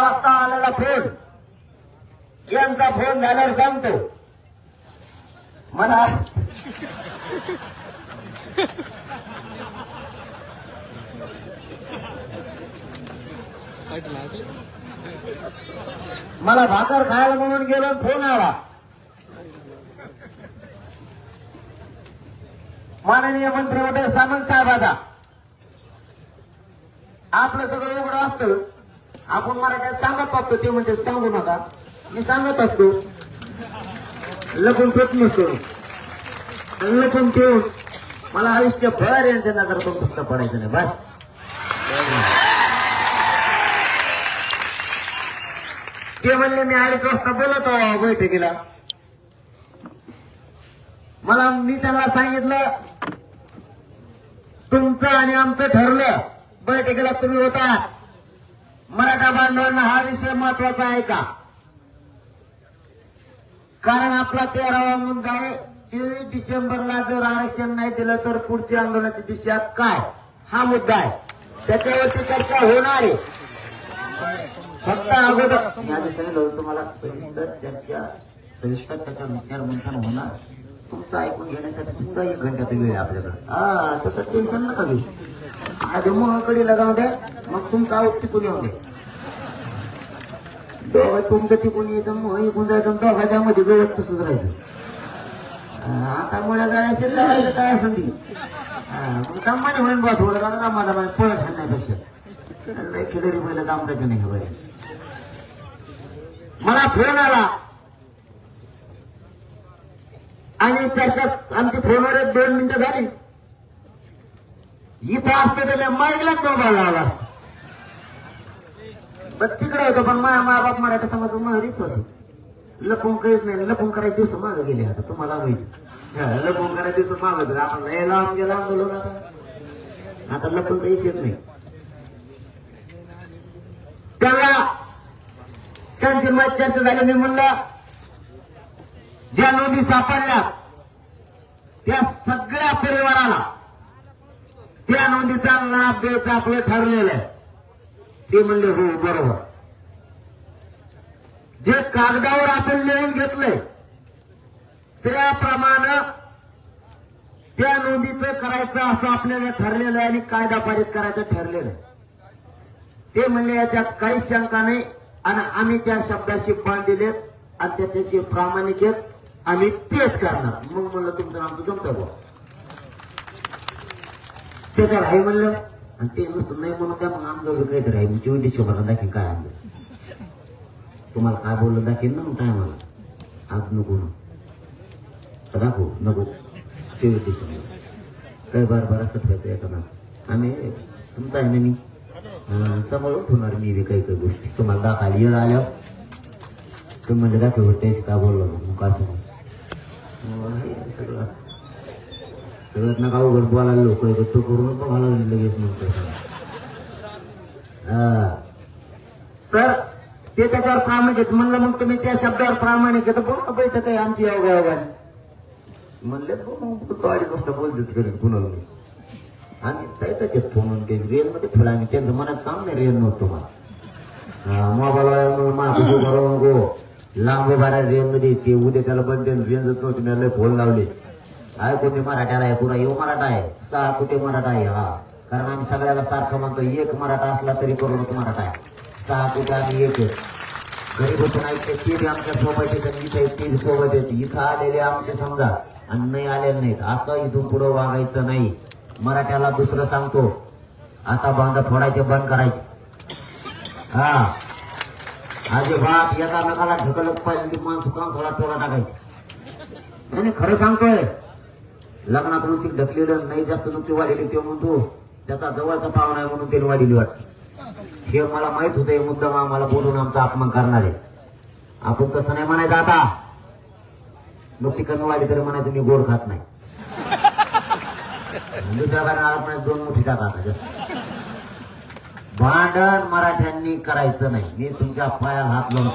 वाजता आलेला फोन यांचा फोन झाल्यावर सांगतो मला मला भाकर खायला म्हणून गेलो फोन आला माननीय मंत्री महोदय सामंत साहेबाचा. आपलं सगळं उघडं असतं आपण मराठ्यात सांगत असतो ते म्हणजे सांगू नका मी सांगत असतो लपून फेक नसतो लपून ठेवून मला आयुष्यभर यांच्या नजरातून फक्त पडायचं नाही बस. ते म्हणले मी 2:30 वाजता बोलतो बैठकीला मला मी त्यांना सांगितलं तुमचं आणि आमचं ठरलं बैठकीला तुम्ही होता मराठा बांधवांना हा विषय महत्वाचा आहे का कारण आपला 13वा मुद्दा आहे 24 डिसेंबरला जर आरक्षण नाही दिलं तर पुढची आंदोलनाची दिशा काय हा मुद्दा आहे त्याच्यावरती चर्चा होणार आहे. फक्त अगोदर मी आधी सांगितलं तुम्हाला सविस्तर त्याचा विचार मंथन होणार तुमचं ऐकून घेण्यासाठी सुद्धा 1 घंट्याचा वेळ आहे आपल्याकडे. तसं टेन्शन नका घेऊ आधी मोहाकडे लगाव द्या मग तुमचं आऊट टिकून येऊ दे दोघं तुमचं टिकून यायचं मोह इकून जायचं दोघांच्या मध्ये गवत तसंच राहायचं. आता मुळ्या जायचं काय संधी मग दमाने होईल बा थोडं का दमाला पळत हाणण्यापेक्षा खिदरी पहिलं दामटायचं नाही बरे. मला फोन आला आणि चर्चा आमची फोनवर 2 मिनिटं झाली इथं असतं तर मी माईकलाच मोबाईल लावला असतो पण तिकडे होतो पण माझ्या मा बाप मराठा समाज रिसोर्स लपून काहीच नाही लपून करायचे दिवस मागं गेले आता तुम्हाला माहिती लपून करायचे दिवस मागत आपण लय लांब गेला आंदोलन आता लपून काहीच येत नाही. त्याला त्यांची मत चर्चा झाली मी म्हणलं ज्या नोंदी सापडल्या त्या सगळ्या परिवाराला त्या नोंदीचा लाभ द्यायचं आपलं ठरलेलं आहे. ते म्हणले हो बरोबर जे कागदावर आपण लिहून घेतलंय त्याप्रमाणे त्या नोंदीचं करायचं असं आपल्याला ठरलेलं आहे आणि कायदा पारित करायचं ठरलेलं आहे. ते म्हणले याच्यात काहीच शंका नाही आणि आम्ही त्या शब्दाशी बांधलेत आणि त्याच्याशी प्रामाणिक आहेत आम्ही तेच करणार. मग म्हणलं तुमचं आमचं जमतं बा त्याच्यावर आहे म्हणलं आणि ते नुसतं नाही म्हणून त्या मग आमचं काहीतरी आहे मी 24 डिसेंबरला दाखीन काय आणलं तुम्हाला काय बोललं दाखीन ना मग काय मला आज नको ना दाखवू नको 24 डिसेंबर काय बार असं ठेवायचं एका आम्ही तुमचं आहे ना मी समोर ठेवणार मी बी काही गोष्टी तुम्हाला दाखवायला आल्यावर तुम्ही म्हणजे दाखव त्याची काय बोललो मग काय समोर सगळं सगळ्यात नका उघड बोलायला लोक तो करून बघायला लगेच म्हणतो तर ते त्याच्यावर प्रामाणिक आहेत म्हणलं मग तुम्ही त्या शब्दावर प्रामाणिक आहे तर बोल बैठक आहे आमची योगायोगाने म्हणले तो 2:30 वाजता बोलतात करीत कुणाला आम्ही त्याच्यात फोन ते रेंजमध्ये ठेवला आम्ही त्यांचं मनात काम नाही रेंज नव्हतं मला मोबाईल माझं नको लांब बारा रेंजमध्ये ते उद्या त्याला बंद रेंजच नव्हती मी फोन लावले आहे कोणी मराठ्याला आहे पुरा येऊ मराठा आहे 6 कुठे मराठा आहे हा कारण आम्ही सगळ्याला सारखं म्हणतो एक मराठा असला तरी करून मराठा आहे 6 कुठे आम्ही एक घरी बसून ऐकते ते बी आमच्या सोबत येतात इथे ते बी सोबत येते इथं आलेले आमचे समजा आणि नाही आलेले नाहीत असं इथून पुढं वागायचं नाही. मराठ्याला दुसरं सांगतो आता बांधा फोडायचे बंद करायचे हा अजिबात एका नकाला ढकलत पाहिजे ती माणसं कांसळा टोळा टाकायची नाही खरं सांगतोय. लग्नात उशीक ढकलेलं नाही जास्त नुकती वाढली ते म्हणतो त्याचा जवळचा पाहुणा आहे म्हणून त्याने वाढली वाटत हे मला माहित होतं हे मुद्दाम आम्हाला बोलून आमचा अपमान करणार आहे. आपण तसं नाही म्हणायचं आता मग ती कमी वाढली तरी म्हणायचं मी गोड खात नाही दुसऱ्या बाहेर आला पण 2 मुठी टाका भांडण मराठ्यांनी करायचं नाही. मी तुमच्या पायाला हात लावून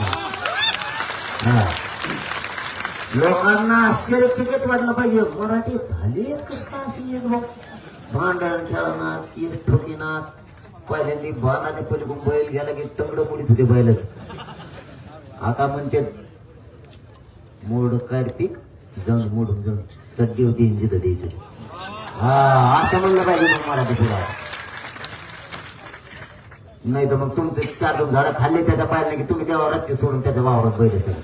लोकांना आश्चर्यचकित वाटलं पाहिजे मराठी झाली कसं अशी एक भांडण खेळणार एक ठोकीनार पहिल्यांदा बाणाच्या पलीकडून बैल गेला की तंगड मुडीत होते बैलच. आता म्हणते मोड काय पीक जाऊन मोडून जाऊन चड्डी होती इंजित द्यायचं. हा असं म्हणलं पाहिजे मग मला ते पुढा. नाही तर मग तुमचे 4-2 झाडं खाल्ले त्याच्या पाहिजे की तुम्ही त्या वावरात सोडून त्याच्या वावरात बैल असेल.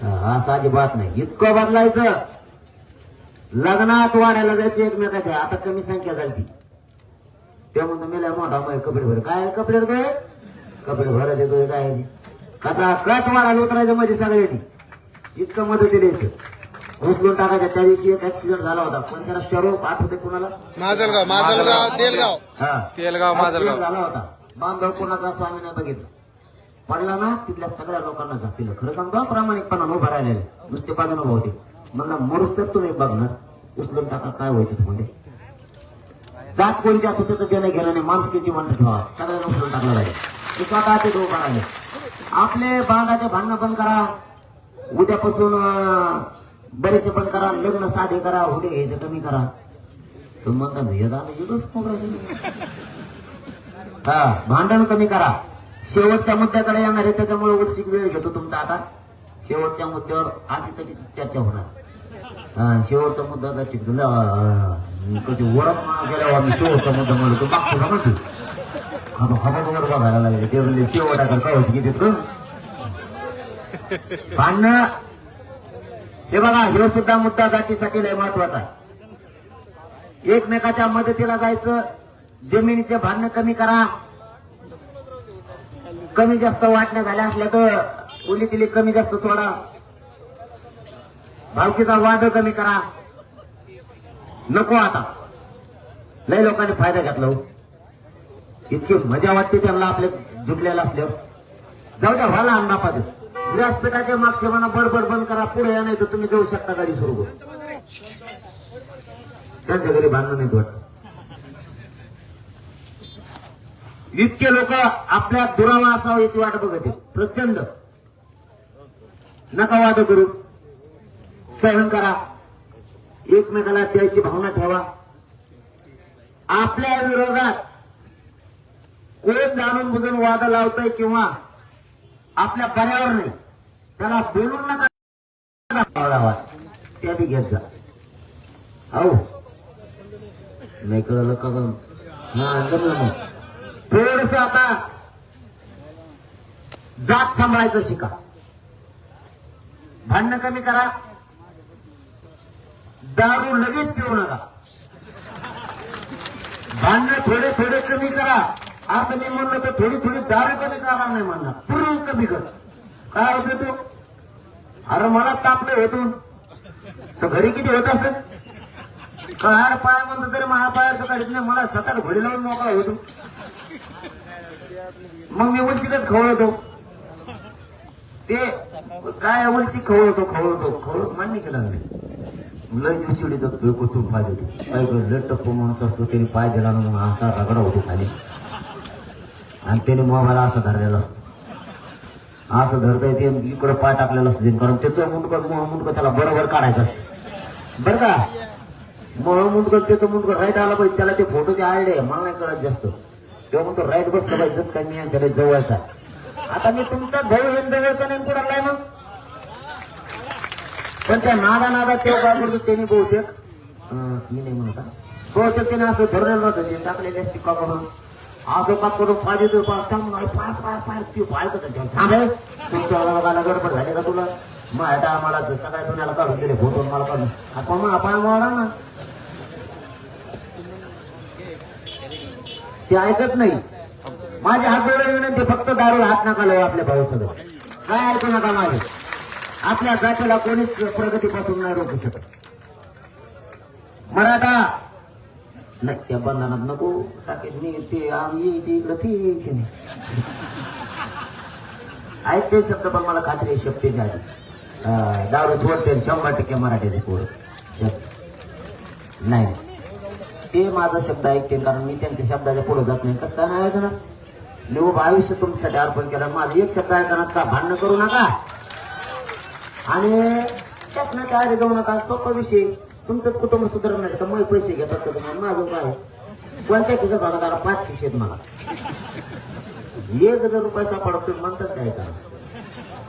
असं अजिबात नाही. इतकं बदलायचं. लग्नात वाढायला जायचं एकमेकाच्या. आता कमी संख्या झाली ते म्हणतो मेला मोठा मग कपडे भर. काय कपडे भरतोय? कपडे भरत येतोय काय कथा कच वाढायला उतरायचं मध्ये सगळे इतकं मदत द्यायचं. उचलून टाकायचं. त्या दिवशी एक ऍक्सिडेंट झाला होता. पण त्याला स्वरूप आठवते कुणाला? तेलगाव माझलगाव झाला होता. बांधव कोणाचा स्वामी नाही बघितलं. पडला ना तिथल्या सगळ्या लोकांना झापिलं. खरं सांगतो प्रामाणिकपणा उभा राहिलेले नुसते बाजून उभा होते. म्हणला मरूस तर तुम्ही बघणार. उचलून टाका काय व्हायचं तुम्हाला. जात कोणची असतो तर देणं घेणं नाही. माणुसकीची म्हणणं ठेवा. सगळ्यांना उचलून टाकलं पाहिजे. ते स्वतः ते उभा राहिले. आपले बांधाचे भांडणं बंद करा. उद्यापासून बरेचसे पण करा. लग्न साधे करा. हुडे घ्यायचं कमी करा. तर म्हणतात हा भांडण कमी करा. शेवटच्या मुद्द्याकडे येणार आहे. त्याच्यामुळे उलसिक वेळ घेतो तुमचा. आता शेवटच्या मुद्द्यावर आधी चर्चा होणार. शेवटचा मुद्दा ओळख गेल्यावर आम्ही शेवटचा मुद्दा म्हणतो मागतो का म्हणतो खबर बघायला लागले. ते म्हणजे शेवटाकडे काय होती किती भांडणं. हे बघा हे सुद्धा मुद्दा जातीसाठी लय महत्वाचा आहे. एकमेकाच्या मदतीला जायचं. जमिनीचे भांडणं कमी करा. कमी जास्त वाटण्या झाल्या असल्या तर ओली तिली कमी जास्त सोडा. भावकीचा वाद कमी करा. नको आता लय लोकांनी फायदा घेतला. इतकी मजा वाटते त्यांना आपल्या जुडलेला असल्यावर. जाऊ द्या व्हायला अंबापाचं व्यासपीठाच्या मागचे म्हणा बडबड बंद करा. पुढे या नाही तर तुम्ही जाऊ शकता गाडी सुरू करून. त्यांच्या घरी भांडणं नाहीत वाटत. इतके लोक आपल्या दुरावा असावं याची वाट बघत आहेत. प्रचंड. नका वाद करू. सहन करा. एकमेकाला द्यायची भावना ठेवा. आपल्या विरोधात कोण जाणून बुजून वाद लावतोय किंवा आपल्या पर्यावर नाही त्याला बोलून नका. त्या बी घेत जा. हो नाही कळलं का? हा जमलं मग. थोडस आता जात सांभाळायचं शिका. भांडणं कमी करा. दारू लगेच पिऊ नका. भांडणं थोडे थोडे कमी करा. असं मी म्हणलं तर थोडी थोडी दारू कमी करा नाही म्हणणार. पूर्वी कमी कर. काय होत तू? अरे मला तापले होतून तर घरी किती होत असेल? हाड पाय म्हणतो तरी महापायाचं काढत नाही. मला सतत घोडी लावून मोकळा होतो. मग मी उलसीकच खवळतो. ते काय उलसी खवळतो मान्य केलं नाही. लय दिवशी कोचून पाय देतो. काय लय टप्पू माणूस असतो. त्याने पाय दिला ना मग असा रगडा होतो खाली. आणि त्याने मोबाईल असा धरलेला असतो. असं धरता ते इकडं पाय टाकलेला असतो. कारण त्याचं मुंडकं त्याला बरोबर काढायचं असतं बरं का. मुंडकं त्याचं मुंडकं राईट आला पाहिजे. त्याला ते फोटोचे आयडिया मला नाही कळत जास्त. तेव्हा म्हणतो राईट बसलं पाहिजे. जसं काय मी यांच्या जवळचा. आता मी तुमचा भाऊ येऊन जवळचा नाही कुणाला मग. पण त्या नादा तेव्हा काय करतो त्यांनी बहुतेक मी नाही म्हणता बहुतेक त्याने असं धरलेलं नव्हतं. ते टाकलेले असते का करून असं का करून पाय देतो. पाय पाय पाय ते पाय थांबे तुमच्या लोकांना गडबड झाली का तुला? मग आता आम्हाला सगळ्या दुनियाला काढून दिले फोटो मला काढून. आपण मग पाय मोडा ना. ते ऐकत नाही. माझ्या हात जोडून विनंती फक्त दारू हात नका लावू आपल्या भाऊ सगळं. काय ऐकू नका माझे. आपल्या जातीला कोणीच प्रगतीपासून नाही रोखू शकत. मराठा नाही त्या बंधनात नको टाकेल मी. ते आम्ही यायचे इकडं ते यायचे नाही. ऐकते शब्द पण मला खात्री आहे शब्दाची आधी दारू सोडते 100% मराठीचे पोरं नाही. ते माझा शब्द ऐकते कारण मी त्यांच्या शब्दाच्या पुढे जात नाही. कसं काय नाही ऐकणार. मी आयुष्य तुमच्यासाठी अर्पण केलं. माझं एक शब्द ऐकणार का? भांडणं करू नका आणि त्यातनं काय जाऊ नका. सोपा विषय. तुमचं कुटुंब सुधारणार का? मग पैसे घेतात का तुम्हाला? माझं काय कोणत्या खिशात होता काढा? 5 खिशे आहेत मला. 1,000 रुपये सापडा तुम्ही म्हणतात काय का?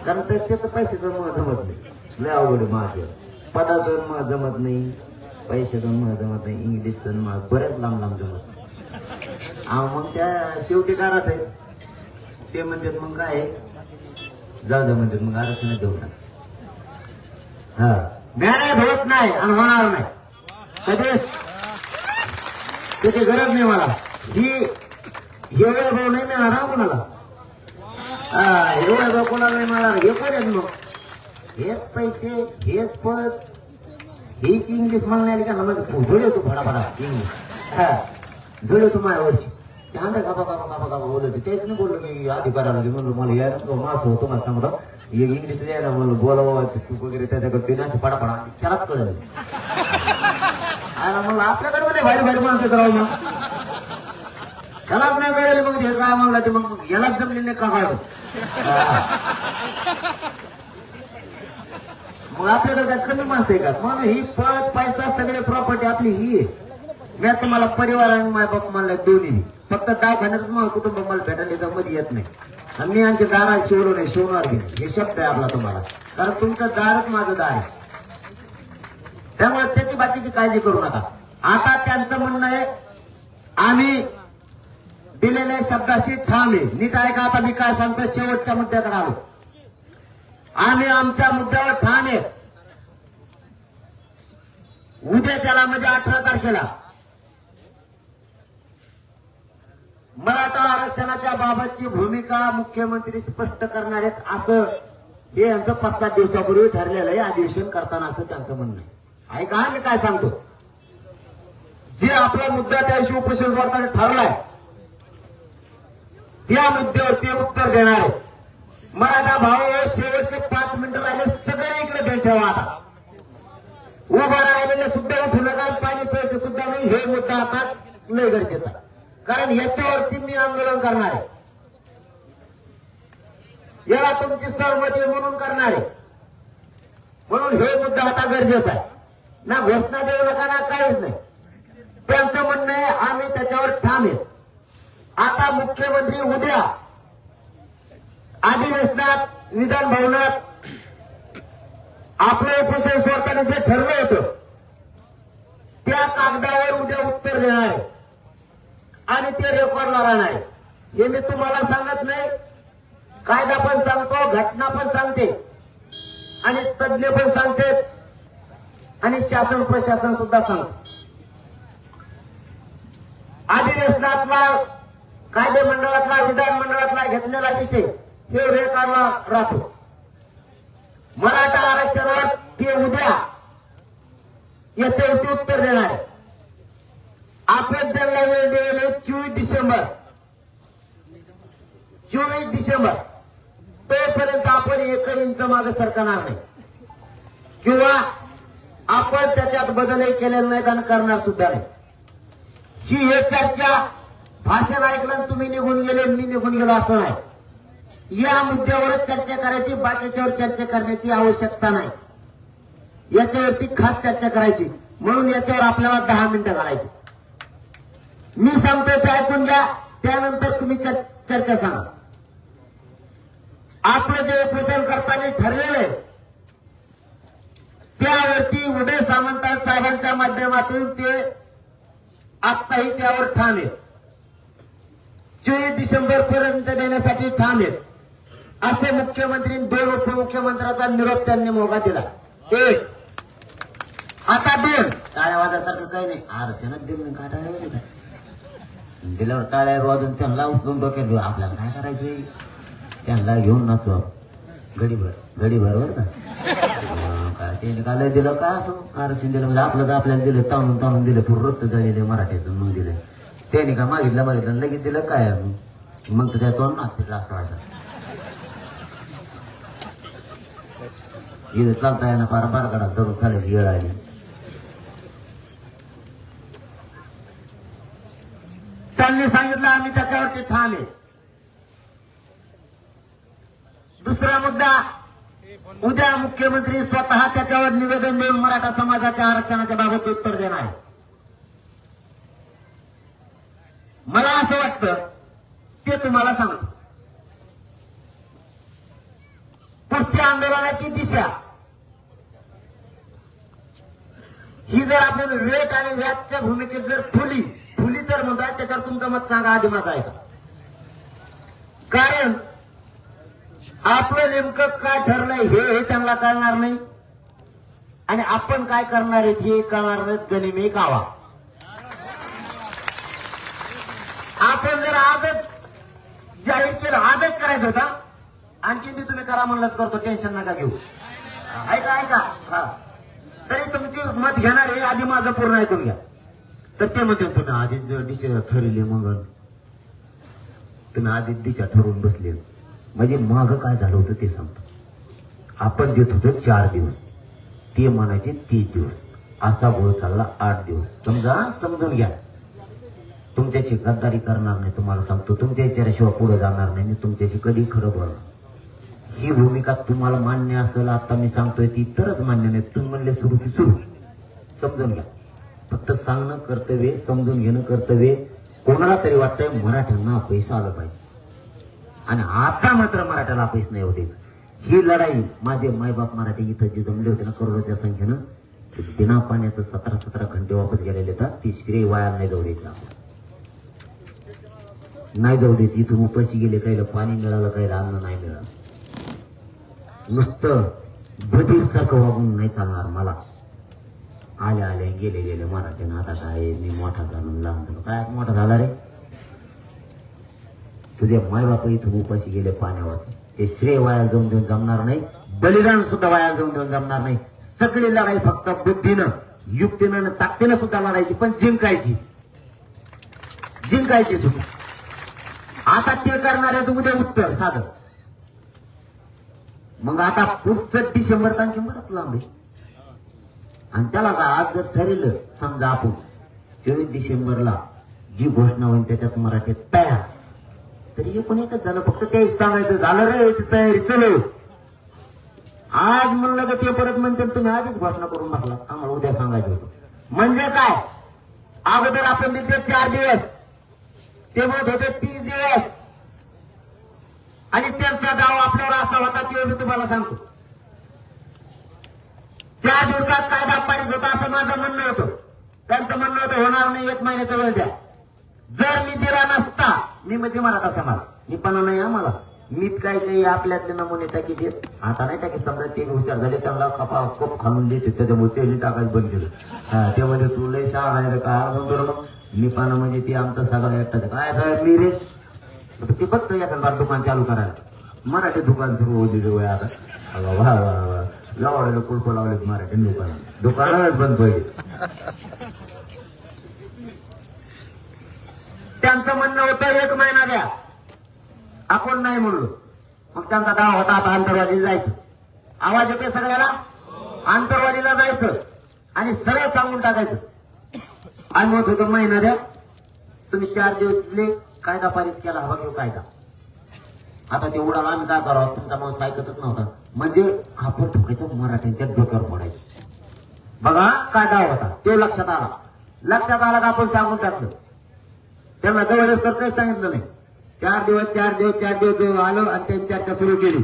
कारण त्याचं पैशाचं मग जमत नाही. लय अवघड माझं पदाचं मग जमत नाही, पैशाचं मग जमत नाही, इंग्लिशचं मग बऱ्याच लांब लांब जमत नाही. मग त्या शेवटी काढत आहे ते म्हणतात मग काय जाऊ द्या म्हणतात मग आरक्षण देऊ नका. हा मॅनेज होत नाही आणि होणार नाही कधीच. त्याची गरज नाही मला. ही एवढा भाऊ नाही मिळणार हा कोणाला. एवढा भाऊ कोणाला नाही मिळणार. हे कोण आहेत मग? हेच पैसे, हेच पद, हीच इंग्लिश मला नाही आली का? मग झोड येतो फडाफडा इंग्लिश झोड येतो माझ्यावरची. त्यानंतर गाबा गाबा गाबा गाबा बोलत तेच नाही बोललो मी अधिकाराला म्हणलो मला यायला मास होतो मला सांगतो इंग्लिश यायला म्हणलं बोलावं तू वगैरे त्याच्याकडे असे पडापडा त्यालाच कळलं. म्हणलं आपल्याकडे नाही भारी भारी माणसं करावं मग त्यालाच नाही कळले. मग हे काय म्हणलं ते मग यालाच जमले नाही का काय मग आपल्याकडे काय कमी माणसं आहे का? म्हणून ही पद पैसा सगळे प्रॉपर्टी आपली ही आहे. मी तुम्हाला परिवार आणि माझ्या बाप म्हणलं दोन्ही. फक्त दवाखान्यात मग कुटुंब मला भेटायला मध्ये येत नाही आणि मी आमच्या दारात शिवलो नाही शिवणार बी. हे शब्द आहे आपला तुम्हाला. कारण तुमचं दारच माझं दार आहे. त्यामुळे त्याची बाकीची काळजी करू नका. आता त्यांचं म्हणणं आहे आम्ही दिलेल्या शब्दाशी ठाम आहे. नीट ऐका आता मी काय सांगतो. शेवटच्या मुद्द्याकडे आलो. आम्ही आमच्या मुद्द्यावर ठाम आहे. उद्या त्याला म्हणजे 18 तारखेला मराठा आरक्षणाच्या बाबतची भूमिका मुख्यमंत्री स्पष्ट करणार आहेत असं हे यांचं 5-7 दिवसापूर्वी ठरलेलं आहे. अधिवेशन करताना असं त्यांचं म्हणणं आहे. ऐका मी काय सांगतो. जे आपला मुद्दा त्या दिवशी उपोषण करताना ठरलाय त्या मुद्द्यावर ते उत्तर देणार आहे. मराठा भाऊ शेवटचे 5 मिनिटं राहिले. सगळे इकडे भेट ठेवा. आता उभा राहिलेले सुद्धा उठू नका. पाणी प्यायचं सुद्धा नाही. हे मुद्दा आता लय गरजेचा आहे. कारण याच्यावरती मी आंदोलन करणार आहे. याला तुमची सहमती म्हणून करणार आहे. म्हणून हे मुद्दा आता गरजेचा आहे. ना घोषणा देऊ नका ना काहीच नाही. त्यांचं म्हणणं आहे आम्ही त्याच्यावर ठाम आहे. आता मुख्यमंत्री उद्या अधिवेशनात विधान भवनात आपलं उपोषण सोडताना जे ठरलं होतं त्या कागदावर उद्या उत्तर देणार आहे आणि ते रेकॉर्डला राहणार आहे. हे मी तुम्हाला सांगत नाही. कायदा पण सांगतो, घटना पण सांगते आणि तज्ञ पण सांगते आणि शासन प्रशासन सुद्धा सांगते. अधिवेशनातला कायदे मंडळातला विधान मंडळातला घेतलेला विषय हे रेकॉर्डला राहतो. मराठा आरक्षणावर ते उद्या याच्यावरती उत्तर देणार आहे. आपण त्यांना वेळ दिलेली 24 डिसेंबर. 24 डिसेंबर तोपर्यंत आपण 1 इंच मागे सरकणार नाही किंवा आपण त्याच्यात बदलही केलेला नाही आणि करणार सुद्धा नाही. ही हे चर्चा भाषण ऐकलं तुम्ही निघून गेले मी निघून गेलो असं नाही. या मुद्द्यावरच चर्चा करायची. बाकीच्यावर चर्चा करण्याची आवश्यकता नाही. याच्यावरती खास चर्चा करायची. म्हणून याच्यावर आपल्याला 10 मिनिटं घालायची. मी सांगतोय ते ऐकून घ्या. त्यानंतर तुम्ही चर्चा सांगा. आपलं जे उपोषण करताना ठरलेलं आहे त्यावरती उदय सामंत साहेबांच्या माध्यमातून ते आत्ताही त्यावर ठाम आहेत. 24 डिसेंबर पर्यंत देण्यासाठी ठाम आहेत असे मुख्यमंत्री 2 उपमुख्यमंत्र्यांचा निरोप त्यांनी मोगा दिला. 1 आता 2 टाळ्या वाजासारखं काही नाही. आरक्षणात दिलं का टाळ्या दिल्यावर टाळ्या वाजून त्यांना उचलून डोक्यात आपल्याला काय करायचंय त्यांना घेऊन नाचू गडीभर बरं का. काय त्याने काल दिलं का असं आरक्षण दिलं म्हणजे आपलं तर आपल्याला दिलं ताणून दिलं पूर्ण झालेलं मराठ्याचं मग दिलं. त्याने का मागितलं लगेच दिलं काय मग तर त्या तोंड नाचते असं वाटतं. इथं चालता येणं फार बारकाडा धरून चालायची वेळ आली. त्यांनी सांगितलं आम्ही त्याच्यावरती ठाम आहे. दुसरा मुद्दा उद्या मुख्यमंत्री स्वतः त्याच्यावर निवेदन देऊन मराठा समाजाच्या आरक्षणाच्या बाबत उत्तर देणार आहे. असं वाटतं ते तुम्हाला सांगतो. पुढच्या आंदोलनाची दिशा ही जर आपण वेट आणि व्याजच्या भूमिकेत जर फुली जर म्हणतात त्याच्यावर तुमचं मत सांगा, आधी मत आहे का? कारण आपलं नेमकं काय ठरलंय हे त्यांना कळणार नाही आणि आपण काय करणार आहे हे कळणार नाही. गनिमे कावा आपण जर आजच जाहीर केलं, आजच करायचं होता, आणखी मी तुम्ही करा म्हणलं करतो, टेन्शन नका घेऊ. ऐका हा, तरी तुमची मत घेणार आहे आधी माझं पूर्ण ऐकून घ्या. तर ते म्हणते तुम्ही आधीच दिशा ठरली, मग तुम्ही आधीच दिशा ठरवून बसले. म्हणजे मागं काय झालं होतं ते सांगतो. आपण देत होतो 4 दिवस, ते म्हणायचे 30 दिवस, असा गोळ चालला 8 दिवस. समजून घ्या. तुमच्याशी गद्दारी करणार नाही, तुम्हाला सांगतो. तुमच्या विचाराशिवाय पुढे जाणार नाही. मी तुमच्याशी कधी खरं बोलणार. ही भूमिका तुम्हाला मान्य असेल, आता मी सांगतोय ती तरच मान्य नाही. तुम्ही म्हणले सुरू की सुरू. समजून घ्या. फक्त सांगणं कर्तव्य, समजून घेणं कर्तव्य. कोणाला तरी वाटतंय मराठ्यांना पैसा आला पाहिजे आणि आता मात्र मराठ्याला पैसा नाही होते. ही लढाई माझे मायबाप मराठी इथं जे जमले होते ना करोडोच्या संख्येनं, बिना पाण्याचं 17 घंटे वापस गेलेले तर ती श्रेय वाया नाही जाऊ द्यायची. नाही जाऊ द्यायची. इथून उपाशी गेले, काहीला पाणी मिळालं, काहीला अन्न नाही मिळालं. नुसतं बधीर सारखं वागून नाही चालणार. मला आले गेले मराठीनं आता काय मी मोठा झालो, लहान झालो. काय मोठा झाला रे? तुझे मायबाप इथून उपाशी गेले पाण्यावर. हे श्रेय वाया जाऊन देऊन जमणार नाही, बलिदान सुद्धा वाया जाऊन देऊन जमणार नाही. सगळी लढाई फक्त बुद्धीनं, युक्तीनं, ताकदीनं सुद्धा लढायची, पण जिंकायची सुद्धा. आता ते करणार आहे उद्या उत्तर साधं. मग आता पुढचं डिसेंबर तारखे बरंच लांब आहे. आणि त्याला का आज जर ठरलं समजा आपण 24 डिसेंबरला जी घोषणा होईल त्याच्यात मराठीत तयार, तरी एकूण एकच झालं. फक्त तेच सांगायचं झालं रे ती तयारी चलो. आज म्हणलं तर ते परत म्हणते तुम्ही आधीच घोषणा करून टाकला, आम्हाला उद्या सांगायचं होतं. म्हणजे काय, अगोदर आपण तिथे 4 दिवस, ते म्हणत होते 30 दिवस, आणि त्यांचा डाव आपल्यावर असा होता ते मी तुम्हाला सांगतो. 4 दिवसात कायदा पारित होता असं माझं म्हणणं होतं. त्यांचं म्हणणं होतं होणार नाही, 1 महिन्याचा वेळ द्या. जर मी दिला नसता, मी म्हणजे मराठा समाज, मी पण नाही आम्हाला, मीच काही आपल्यातले नमुने टाकी देत. आता नाही टाकी, समजा ते हुशार झाले, त्यांना कप खालून देते, त्याच्यामुळे ते टाकायचं बंद केलं. ते म्हणजे तू लय शाळा आहे काय बरोबर. मी पाना म्हणजे ती आमचा सगळा एकटा काय मी रे ते फक्त एखादा दुकान चालू करायला, मराठी दुकान सुरू होते जवळ. आता वा वा वा लावलेलं कुलपं लावलेत मराठी दुकानालाच बंद पाहिजे. त्यांचं म्हणणं होतं 1 महिना द्या, आपण नाही म्हणलो. मग त्यांचा डाव होता आता आंतरवादीला जायचं. आवाज येते सगळ्याला, आंतरवादीला जायचं आणि सरळ सांगून टाकायचं. आणि मग होतं महिना द्या, तुम्ही 4 दिवस कायदा पारित केला, हवा घेऊ कायदा. आता ते उडाला, आम्ही काय करावं, तुमचा माणूस ऐकतच नव्हता. म्हणजे खापर ठोकायचं, मराठ्यांच्या डोक्यावर पडायचं. बघा काय डाव होता तो लक्षात आला का आपण सांगून टाकलं. त्यांना जवळच तर काही सांगितलं नाही. 4 दिवस आलो आणि त्यांनी चर्चा सुरू केली.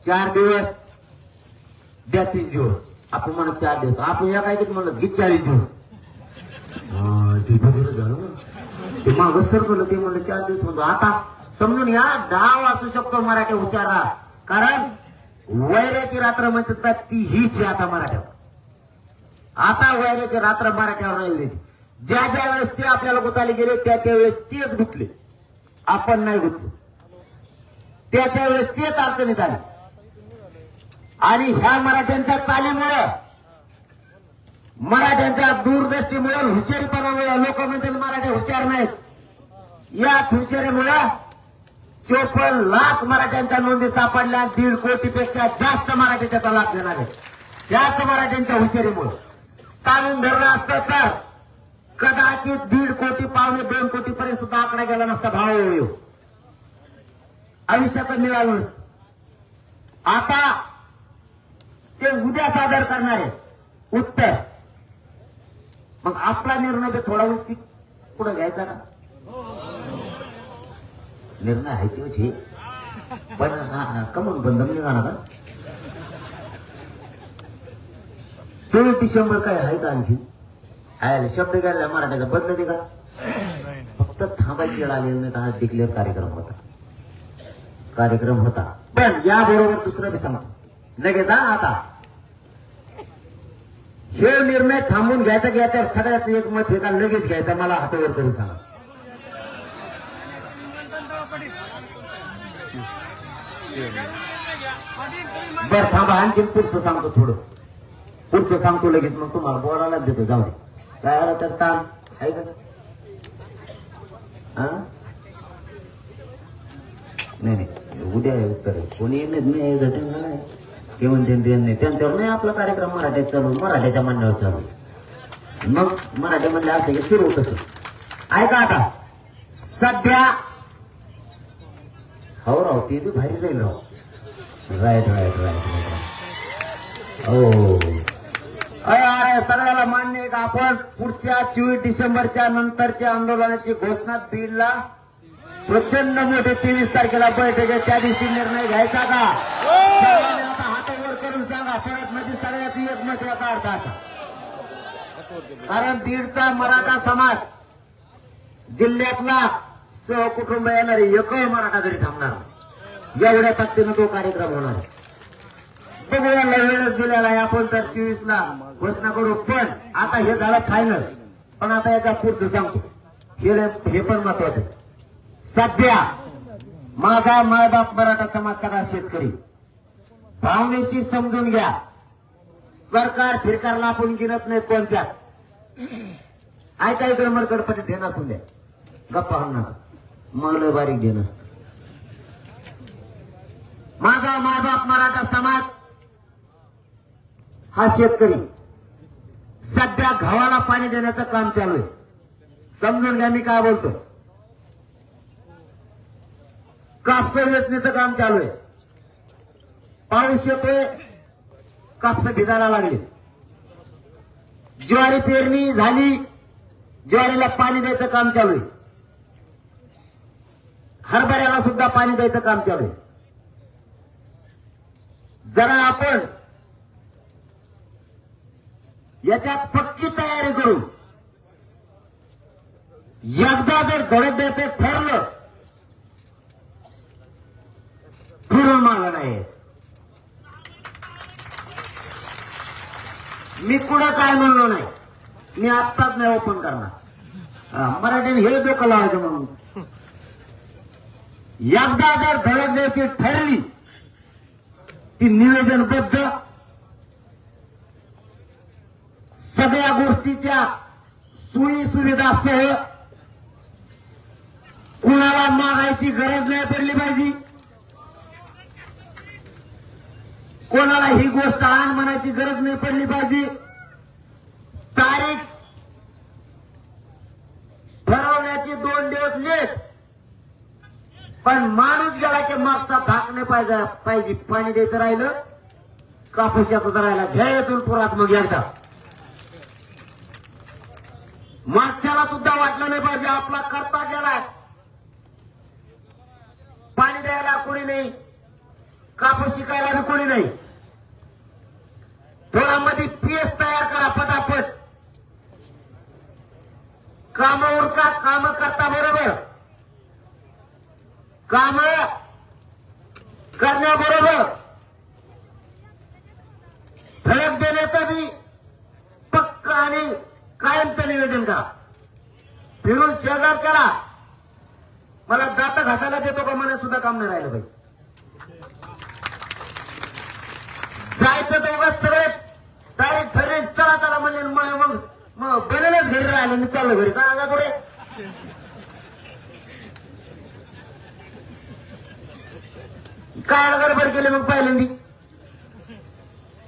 4 दिवस द्या, 30 दिवस. आपण म्हणत 4 दिवस, आपण या काय म्हणलं की 40 दिवस. झालं ते मागं सरकलं, ते म्हणलं 4 दिवस म्हणतो. आता समजून या, डाव असू शकतो मराठी हुशार राहा. कारण वैऱ्याची रात्र म्हणतात ती हीच आहे आता मराठ्यावर. आता वैऱ्याची रात्र मराठ्यावर नाही द्यायची. ज्या वेळेस ते आपल्याला गुताले गेले त्यावेळेस तेच गुतले, आपण नाही गुतलो. त्यावेळेस तेच अडचणीत आले. आणि ह्या मराठ्यांच्या चालीमुळे, मराठ्यांच्या दूरदृष्टीमुळे, हुशारीपणामुळे लोक म्हणतील मराठी हुशार नाहीत. याच हुशारीमुळे 54 लाख मराठ्यांच्या नोंदी सापडल्या. 1.5 कोटीपेक्षा जास्त मराठी त्याचा लाभ घेणार आहेत. त्याच मराठ्यांच्या हुशारीमुळे. काढून धरलं असतं तर कदाचित 1.5 कोटी, 1.25 कोटी पर्यंत सुद्धा आकडा गेला नसता. भाव आयुष्यात मिळालं नसतं. आता ते उद्या सादर करणारे उत्तर. मग आपला निर्णय थोडा उलसी पुढे घ्यायचा का? निर्णय आहे तेच हे पण कमून बंधन निघाला का 24 डिसेंबर काय आहे का आणखी आहे शब्द घ्यायला मराठीचा बदल का फक्त थांबायची वेळ आलेली नाही हा डिक्लेअर कार्यक्रम होता पण याबरोबर दुसरं बी सांगतो लगेच आता हे निर्णय थांबून घ्यायचा सगळ्याच एक मत हे का लगेच घ्यायचा मला हातावर करून सांगा बर थांबा आणखी पुढचं सांगतो थोडं पुढचं सांगतो लगेच मग तुम्हाला बोलायला देतो जाऊ दे काय आलं तर ताण आहे का नाही उद्या उत्तर कोणी नाही ते म्हणते नाही त्यांच्यावर नाही आपला कार्यक्रम मराठीत चालू मराठीच्या म्हणण्यावर चालू मग मराठी म्हणलं असं की सुरू होत ऐका आता सध्या हो राव ते बी भारी जाईल राव राईट हो अरे सगळ्याला मान्य आहे का आपण पुढच्या 24 डिसेंबरच्या नंतरच्या आंदोलनाची घोषणा बीडला प्रचंड मोठे 23 तारखेला बैठक आहे त्या दिवशी निर्णय घ्यायचा का आता हातावर करून सांगा परत म्हणजे सगळ्यात एकमत याचा अर्थ असा कारण बीडचा मराठा समाज जिल्ह्यातला सहकुटुंब येणारे एकही मराठा घरी थांबणार एवढ्या ताकदीनं तो कार्यक्रम होणार बघूया वेळच दिलेला आहे आपण तर 24 ला घोषणा करू पण आता हे झालं फायनल पण आता याच्या पुढचं सांगतो हे पण महत्वाचं सध्या माझा मायबाप मराठा समाज सगळा शेतकरी भावनेशी समजून घ्या सरकार फिरकारला आपण गिरत नाही कोणत्या ऐका इकडे मरकडपटी ध्यान असून द्या गप्पा होणार मला बारीक घेणं माझा मायबाप मराठा समाज हा शेतकरी सध्या गव्हाला पाणी देण्याचं काम चालू आहे समजून घ्या मी काय बोलतो कापस वेचणीचं काम चालू आहे पाऊस येतोय कापस भिजायला लागले ज्वारी पेरणी झाली ज्वारीला पाणी द्यायचं काम चालू आहे हरभऱ्याला सुद्धा पाणी द्यायचं काम चालू आहे जरा आपण याच्यात पक्की तयारी करू एकदा जर धडक द्यायचं ठरलं फिरून मागं नाही मी कुठं काय म्हणलो नाही मी आत्ताच नाही ओपन करणार मराठीने हे डोकं लावायचं म्हणून एकदा जर धडक द्यायची ठरली ती निवेदनबद्ध सगळ्या गोष्टीच्या सोयी सुविधासह कुणाला मागायची गरज नाही पडली पाहिजे कोणाला ही गोष्ट आण म्हणायची गरज नाही पडली पाहिजे तारीख ठरवण्याची 2 दिवस लेट पण माणूस गेला की मागचा धाक नाही पाहिजे पाणी द्यायचं राहिलं कापूस याचं राहिला घ्यायचं पुरात मग एकदा मागच्याला सुद्धा वाटलं नाही पाहिजे आपला करता गेलाय पाणी द्यायला कोणी नाही कापूस शिकायला बी कोणी नाही थोडा मध्ये पीएस तयार करा पटापट काम उरका काम करता बरोबर काम करण्याबरोबर फलक देण्याचं बी पक्क आणि कायमचं नियोजन करा फिरून शेजार करा मला दात घासायला देतो का मला सुद्धा काम नाही राहिलं पाहिजे जायचं तेव्हा सगळे तारीख ठरेल चला चला म्हणले मग बनेलच घरी राहिलं मी चाललो घरी काय आगा रे काय गडबड केले मग पहिल्यांदी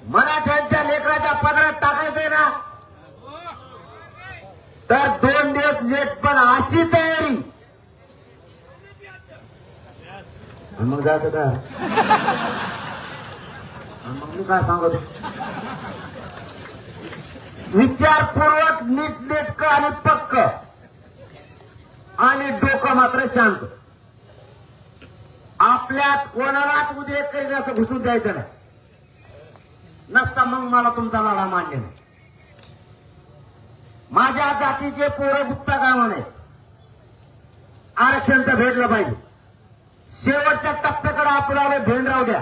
मराठ्यांच्या लेकराच्या पदरात टाकायचंय ना तर 2 दिवस लेट पण अशी तयारी मग जायचं का मग मी काय सांगतो विचारपूर्वक नीट नेटकं आणि पक्क आणि डोकं मात्र शांत आपल्यात कोणालाच उद्रेक करीन असं घुसून द्यायचं नाही. नसता मग मला तुमचा लढा मान्य नाही. माझ्या जातीचे पोरं गुप्ता कामा नाही. आरक्षण तर भेटलं पाहिजे. शेवटच्या टप्प्याकडे आपल्याला ध्यान राहू द्या.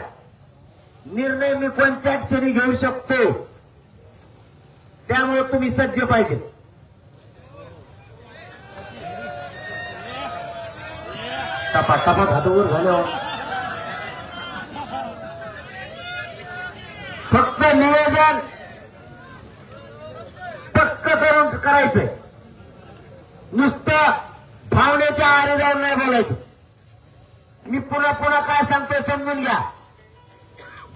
निर्णय मी कोणत्या क्षणी घेऊ शकतो, त्यामुळे तुम्ही सज्ज पाहिजे. टपाटपा हातवर झालं. फक्त नियोजन पक्क करून करायचंय. नुसतं भावनेच्या आरे जाऊन नाही बोलायचं. मी पुन्हा पुन्हा काय सांगतोय समजून घ्या.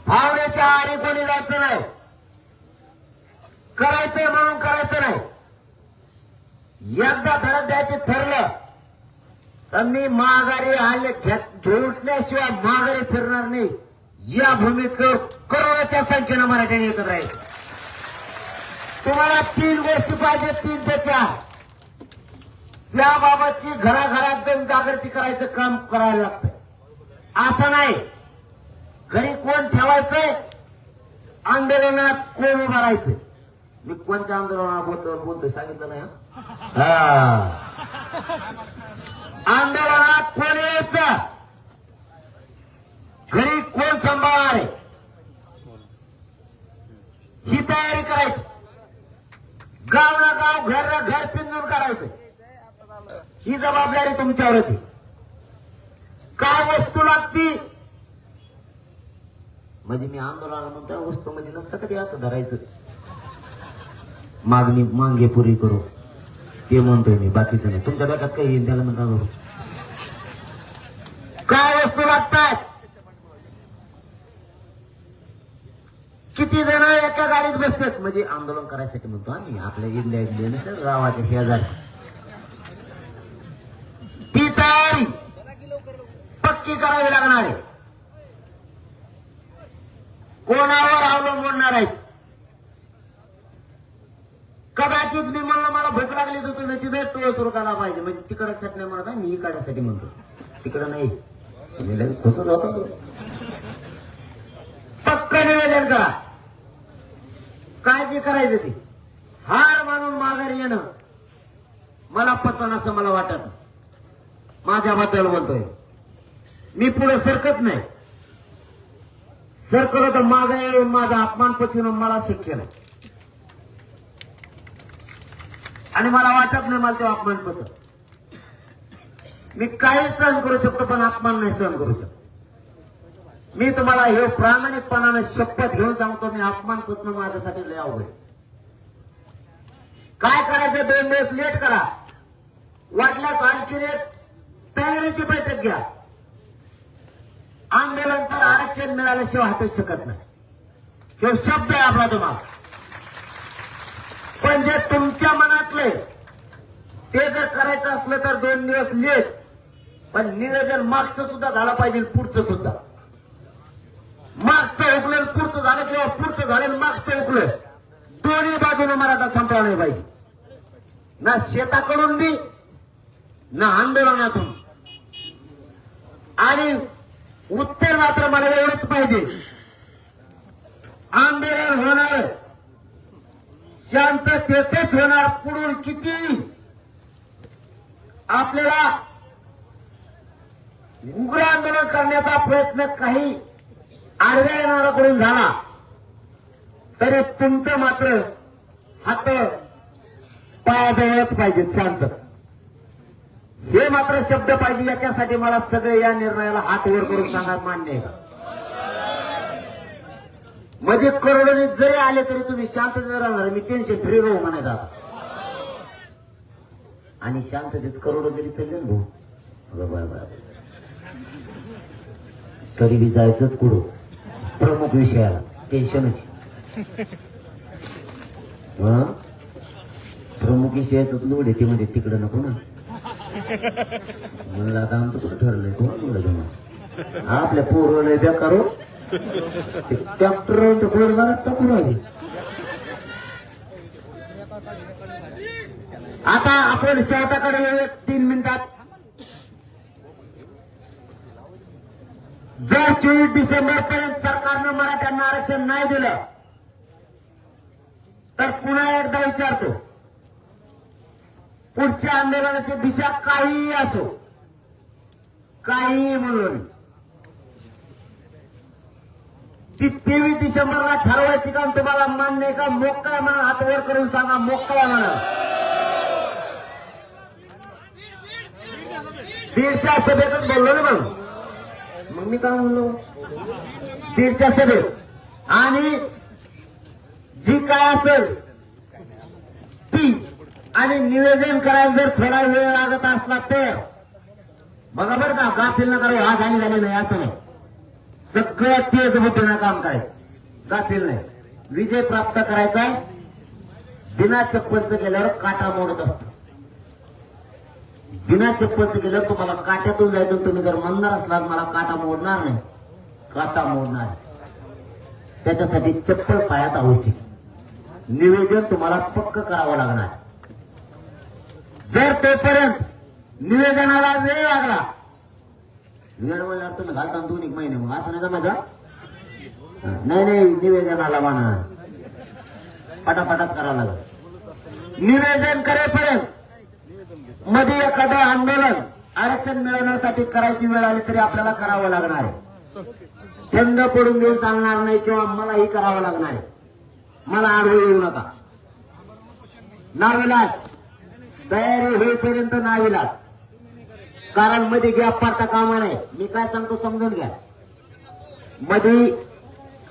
भावनेच्या आरे कोणी जायचं नाही. करायचंय म्हणून करायचं नाही. एकदा धडक द्यायचं ठरलं तर मी माघारी घेतल्याशिवाय माघारी फिरणार नाही. या भूमिकेवर करोडोच्या संख्येनं मराठ्यांनी एकत्र राहील. तुम्हाला 3 गोष्टी पाहिजे, 3 ते 4. त्याबाबतची घराघरात जाऊन जागृती करायचं काम करायला लागतं. असं नाही घरी कोण ठेवायचंय, आंदोलनात कोण उभं राहायचंय. मी कोणत्या आंदोलनाबद्दल बोलतोय सांगितलं नाही. आंदोलनात कोण यायचं, घरी कोण सांभाळणार आहे, ही तयारी करायची. गाव ना गाव, घर ना घर पिंजून काढायचं. ही जबाबदारी तुमच्यावरच आहे. काय वस्तू लागती म्हणजे मी आंदोलन म्हणतो वस्तू म्हणजे नसतं कधी असं धरायचं. मागे पुरी करू ते म्हणतोय मी, बाकीचं नाही. तुमच्या डोक्यात काही येईल त्याला म्हणता करू. काय वस्तू लागतात, किती जण एका गाडीत बसतात म्हणजे आंदोलन करायसाठी म्हणतो आम्ही. आपल्या इथल्या गावाच्या शेजारी ती तयारी पक्की करावी लागणार आहे. कोणावर अवलंबून राहायचं. कदाचित मी म्हणलं मला भूक लागली तर तुम्ही तिथे टोळ सुरू करायला पाहिजे. म्हणजे तिकडसाठी नाही म्हणत, मी इकडसाठी म्हणतो. तिकडं नाही खुसच होता तो. पक्क निवेदन करा. काय जे करायचं ते. हार मानून माघारी येणं मला पचन असं मला वाटत. माझ्याबद्दल बोलतोय मी. पुढे सरकत नाही. सरकलो तर मागे माझा अपमान पचवणं मला शक्य नाही. आणि मला वाटत नाही मला तो अपमान पचत. मी काही सहन करू शकतो पण अपमान नाही सहन करू शकतो. मी तुम्हाला हे प्रामाणिकपणाने शपथ घेऊन सांगतो, मी अपमान पचणं माझ्यासाठी लय अवघड. काय करायचं 2 दिवस लेट करा. वाटल्यास आणखी एक तयारीची बैठक घ्या. आंदोलन तर आरक्षण मिळाल्याशिवाय हातच शकत नाही. हे शब्द आहे आपला तुम्हाला. पण जे तुमच्या मनातले ते जर करायचं असलं तर 2 दिवस लेट. पण नियोजन मागचं सुद्धा झालं पाहिजे, पुढचं सुद्धा. मागचं हुकलं पुढचं झालं किंवा पुढचं झालं मागचं हुकलं, दोन्ही बाजूने मराठा संपला नाही पाहिजे. ना शेताकडून बी ना आंदोलनातून. आणि उत्तर मात्र मला एवढंच पाहिजे, आंदोलन होणार शांततेतच होणार. पुढून किती आपल्याला उग्र आंदोलन करण्याचा प्रयत्न काही आडव्या येणाऱ्याकडून झाला तरी तुमचं मात्र हात पायाजवळच पाहिजे. शांत हे मात्र शब्द पाहिजे. याच्यासाठी मला सगळे या निर्णयाला हात वर करून सांगा मान्य आहे का. म्हणजे करोडोनी जरी आले तरी तुम्ही शांततेत राहणार. मी टेन्शन फ्री राहू म्हणायचं आता. आणि शांततेत करोडो जरी चालले ना भाऊ, तरी बी जायचंच कुठं प्रमुख विषयाला. टेन्शनच. प्रमुख विषयाच लोड येते म्हणजे तिकडं नको ना. म्हणलं आता आमचं कुठं ठरलंय कोण आपल्या पोरं बेकार हो. ट्रॅक्टर पोरगाला टाकून आली. आता आपण शेवटाकडे 3 मिनिटात जर 24 डिसेंबर पर्यंत सरकारनं मराठ्यांना आरक्षण नाही दिलं तर पुन्हा एकदा विचारतो, पुढच्या आंदोलनाची दिशा काहीही असो, काहीही म्हणून ती 23 डिसेंबरला ठरवायची का तुम्हाला मान्य आहे का? मोकळा म्हणा, हात वर करून सांगा, मोकळा म्हणा. बीडच्या सभेतच बोललो ना मग मी काय म्हणलो, बीडच्या सभेत. आणि जी काय असेल ती, आणि निवेदन करायला जर थोडा वेळ लागत असला तर बघा बरं का, गाफील न करावं, हा झाले नाही असं नाही, सगळं तेज बुद्धीनं काम करायचं, गाफील नाही. विजय प्राप्त करायचा बिना चप्पलचं गेल्यावर काटा मोडत असतो. बिना चप्पलचं गेल्यावर तुम्हाला काट्यातून जायचं, तुम्ही जर म्हणणार असलात मला काटा मोडणार नाही, काटा मोडणार. त्याच्यासाठी चप्पल पायात आवश्यक. निवेदन तुम्हाला पक्क करावं लागणार. जर तोपर्यंत निवेदनाला वेळ लागला, वेळ म्हणल्यावर तुम्ही घालता 2-1 महिने, मग असं नाही जमायचा. नाही निवेदनाला म्हणा, पटापटात करावं लागत. निवेदन करेपर्यंत मध्ये एखादं आंदोलन आरक्षण मिळवण्यासाठी करायची वेळ आली तरी आपल्याला करावं लागणार आहे. थंड पडून देऊन चालणार नाही, किंवा मलाही करावं लागणार आहे. मला आडवं येऊ नका. नाविलाज, तयारी होईपर्यंत नाविलाज. कारण मध्ये गॅप पाडता कामा नाही. मी काय सांगतो समजून घ्या. मध्ये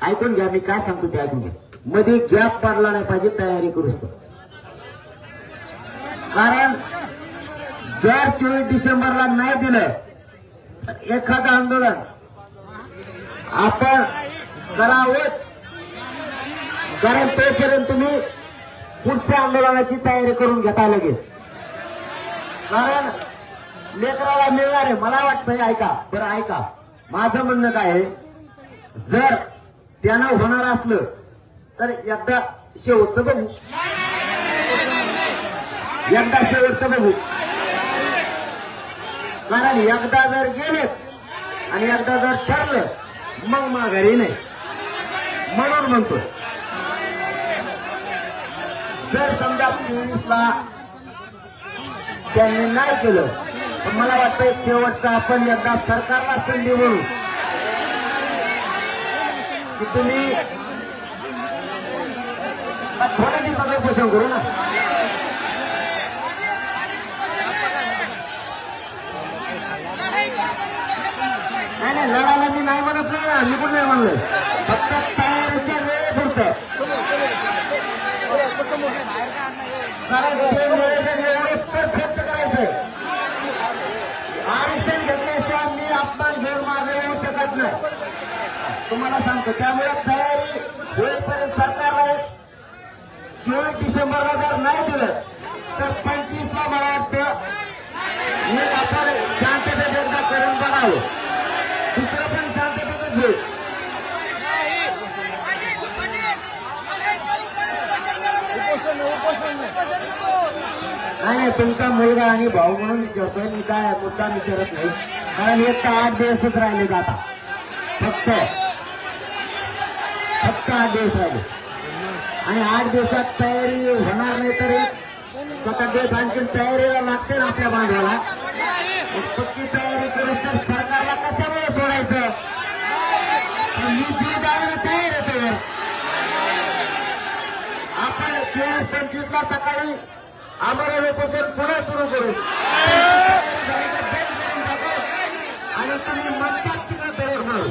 ऐकून घ्या, मी काय सांगतो ते ऐकून घ्या. मध्ये गॅप पाडला नाही पाहिजे, तयारी करूच. कारण जर 24 डिसेंबरला नाही दिलं तर एखादं आंदोलन आपण करावंच. कारण तोपर्यंत तुम्ही पुढच्या आंदोलनाची तयारी करून घेता लगेच. कारण लेकराला मिळणार आहे. मला वाटतंय, ऐका बरं, ऐका माझं म्हणणं काय आहे, जर त्यानं होणार असलं तर एकदा शेवटचं बघू, एकदा शेवटचं बघू. कारण एकदा जर गेले आणि एकदा जर ठरलं मग माघारी नाही. म्हणून म्हणतो, जर समजा 24ला त्यांनी नाही केलं तर मला वाटतं एक शेवटचा आपण एकदा सरकारला संधी म्हणून की तुम्ही थोड्या दिवसाचं उपोषण करू ना. नाही लढायला मी नाही म्हणत नाही ना, मी पण नाही म्हणलं. फक्त तयारीच्या वेळेपुरतं. कारण ते नियोजन परफेक्ट करायचंय. आरक्षण घेतल्याशिवाय मी अपमान घेऊन मागे येऊ शकत नाही, तुम्हाला सांगतो. त्यामुळे तयारी होईपर्यंत सरकारला 24 डिसेंबरला जर नाही दिलं तर 25ला मला वाटतं हे आपण शांततेत एकदा करून बघावं. दुसरं पण शांततेतच होईल. नाही तुमचा मुलगा आणि भाऊ म्हणून विचारतोय मी, काय मुद्दा विचारत नाही. कारण एक तर 8 दिवसच राहिले जाता, फक्त 8 दिवस राहिले. आणि 8 दिवसात तयारी होणार नाही तर 7 दिवस आणखी तयारीला लागते ना आपल्या बांधवाला. पक्की तयारी करू तर सरकारला कशामुळे सोडायचं. मी जी जायला तयार होते. आपण 24-25ला सकाळी अमरावतीपासून पुढे सुरू करू आणि तुम्ही म्हणतात तिला तयार मारू.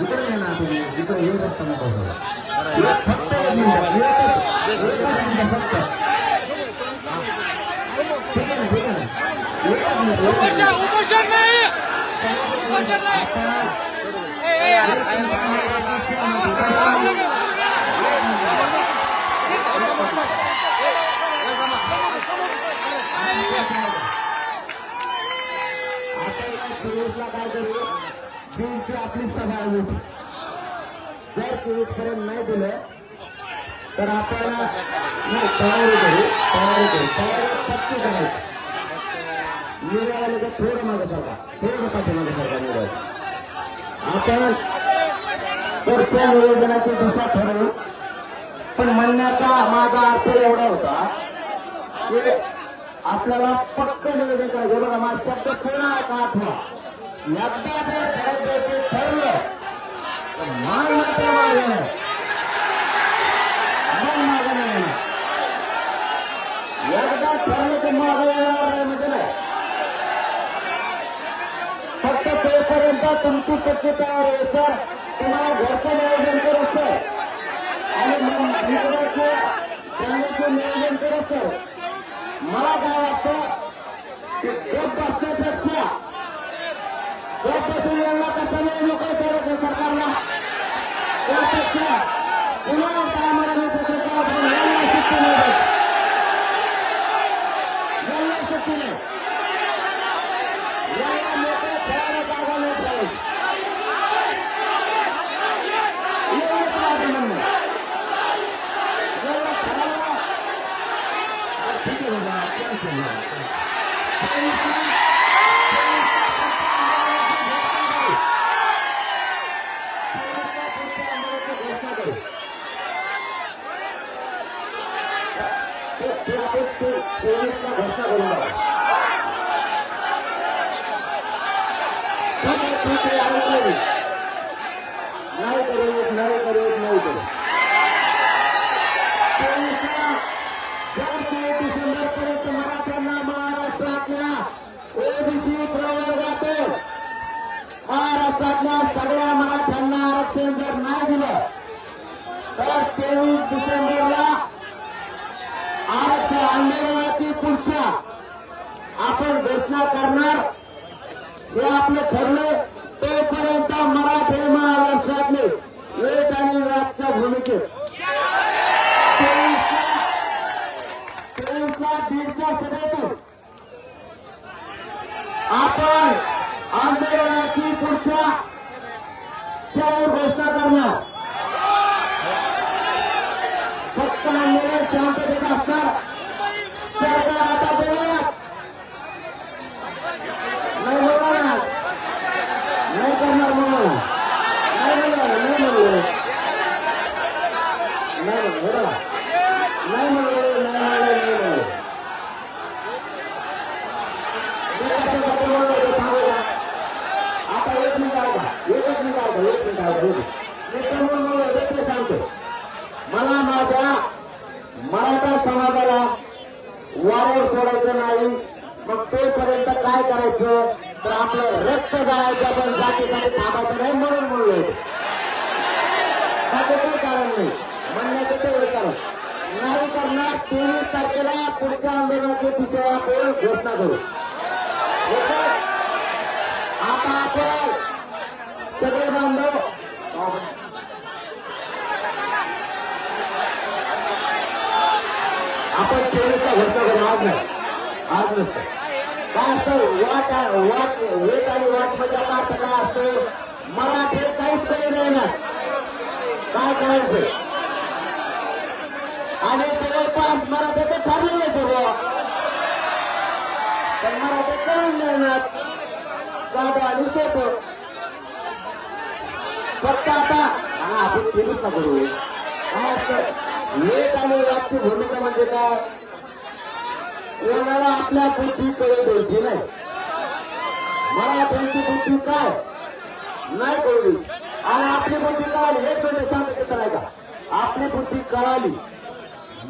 इकडे ये ना तुम्ही इकडे येऊ शकता नका फक्त एक मिनिट फक्त ठीक आहे ना ठीक आहे ना उपोषण नाही उपोषण नाही काय करू बिलची आपली सभा आहे जर 24 पर्यंत नाही दिलं तर आपण तयारी करू तयारी पक्की करायची निर्णयाला तर थोडं मागे सरकार थोडं पाठीमागे सरकार निर्णय आपण पुढच्या नियोजनाची दिशा ठरवू पण म्हणण्याचा माझा अर्थ एवढा होता की आपल्याला पक्क नियोजन करायचं बघा माझा शब्द पुन्हा का आठवा एकदा जर घरात द्यायचे ठरलं तर मान मात्र मागे नाही मन मागे नाही एकदा ठरलं तर मागे येणार नाही म्हणजे नाही फक्त तोपर्यंत तुमची पक्की तयार आहे सर तुम्हाला घरचं नियोजन करू सर आणि मित्राचे जाण्याचे नियोजन करू सर मला काय वाटतं की गप बसण्यापेक्षा गप बसून यांना कसा वेळ नको सरकारला त्यापेक्षा पुन्हा कामाला यांना सुट्टी नाही यांना सुट्टी नाही यांना मोठ्या खेळायला जागा नाही पाहिजे एवढंच माझं म्हणणं यांना खेळायला ठीक आहे बाबा घोषणा करून ठीक आहे नाही करू नाही करू नाही करू 24 डिसेंबर पर्यंत मराठ्यांना महाराष्ट्रातल्या ओबीसी प्रवर्गातून महाराष्ट्रातल्या सगळ्या मराठ्यांना आरक्षण जर नाही दिलं तर 23 डिसेंबरला आरक्षण आंदोलनाची पुढच्या आपण घोषणा करणार हे आपलं ठरले तोपर्यंत मराठी महाराष्ट्रातले एक आणि राजच्या भूमिकेत 23ला बीडच्या सभेतून आपण आंदोलनाची पुढच्या घोषणा करणार फक्त आंदोलन शांततेत असणार सरकार आता बोलूयात नाही बोलणार नाही करणार म्हणून नाही बोलणार नाही म्हणलं नाही म्हणलं नाही म्हणलं नाही म्हणलं आता एक मिनिट मी सांगतो मला माझ्या मराठा समाजाला वाऱ्यावर सोडायचं नाही मग तोपर्यंत काय करायचं तर आपलं रक्त जायचं पण जातीसाठी थांबायचं नाही म्हणून म्हणलं बाकी काही कारण नाही म्हणण्याचं तेवढं कारण नाही करणार 23 तारखेला पुढच्या आंदोलनाची दिशा आपण घोषणा करू आता आपण सगळे बांधव आपण 23चा घोषणा करू आज नाही आज नसतं काय असतं वाट वेट आणि वाट मध्ये अर्थ काय असतो मराठी काहीच कमी नाही ना काय करायचं आणि जवळपास मराठीचं ठरलेलं सर्व पण मराठी करून मिळणार साधं आणि सोपं फक्त आता आपण केलीच ना करू काय असतं वेट आणि वाटची भूमिका म्हणजे काय कोणाला आपल्या बुद्धी कळू द्यायची नाही मला त्यांची बुद्धी काय नाही कळू द्यायची आणि आपली बुद्धी कळाली एक मिनिट सांगते नाही का आपली बुद्धी कळाली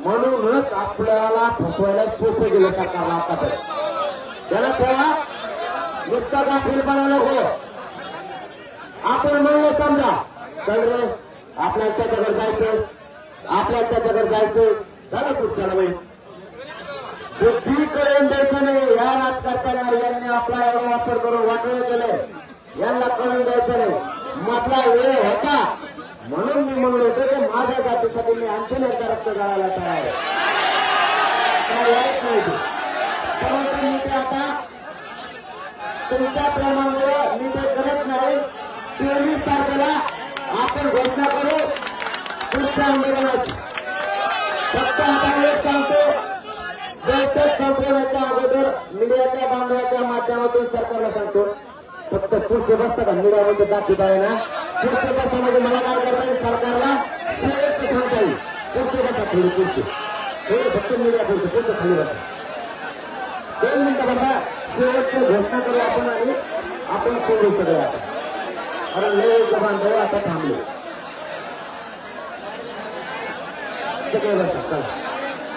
म्हणूनच आपल्याला फसवायला सोपं गेलं सरकारला आतापर्यंत त्याला तेव्हा नुसतं गाफीलपणा नको आपण म्हणलं समजा चल रे आपल्याला त्याच्याकडे जायचं, आपल्याला त्याच्याकडे जायचं, झालं पुढच्याला बाई बुद्धी कळून द्यायचं नाही. या राजकारत्यांना यांनी आपला एवढा वापर करून वाटवलं केलंय, यांना कळून द्यायचं नाही. मधला वेळ होता म्हणून मी म्हणलो होतो की माझ्या जातीसाठी मी आणखीन एकदा रक्त गाळायला तयार आहे. काय वाईट नाही ते. परंतु मी ते आता तुमच्या प्रेमामुळे मी ते करत नाही. 23 तारखेला आपण घोषणा करू पुढच्या आंदोलनाची. फक्त आता एक सांगतो, बैठक संपवण्याच्या अगोदर मीडियाच्या बांधवाच्या माध्यमातून सरकारला सांगतो, फक्त पुढचे बसता का मीडियामध्ये दाखवत आहे ना, पुढचे बसामध्ये मला काय करता येईल, सरकारला शेवट सांगता येईल. पुढचे बसा थोडी पुढचे थोडं फक्त मीडिया पुढचं खाली बसा 2 मिनिटं बसा. शेवटची घोषणा करू आपण आणि आपण सोडू सगळं आता. कारण लय बांधव आता थांबले सगळे बसा. चला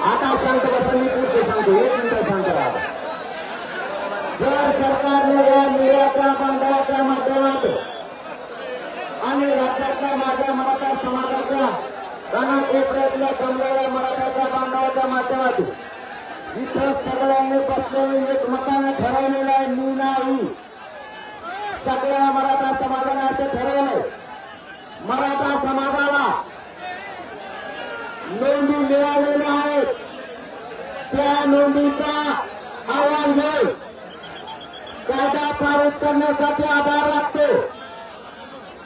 आता सांगतो बसा, मी पुढचे सांगतो 1 मिनिट सांगतो राहा. जर सरकारने या मीडियाच्या बांधवाच्या माध्यमातून आणि राज्यातल्या माझ्या मराठा समाजाच्या कानाकोपऱ्यातल्या जमलेल्या मराठाच्या बांधवाच्या माध्यमातून इथं सगळ्यांनी बसलेले एकमताने ठरवलेलं आहे, मी नाही सगळ्या मराठा समाजाने असं ठरवलंय. मराठा समाजाला नोंदी मिळालेल्या आहेत, त्या नोंदीचा आव्हान घेऊन कायदा पारित करण्यासाठी आधार लागतो.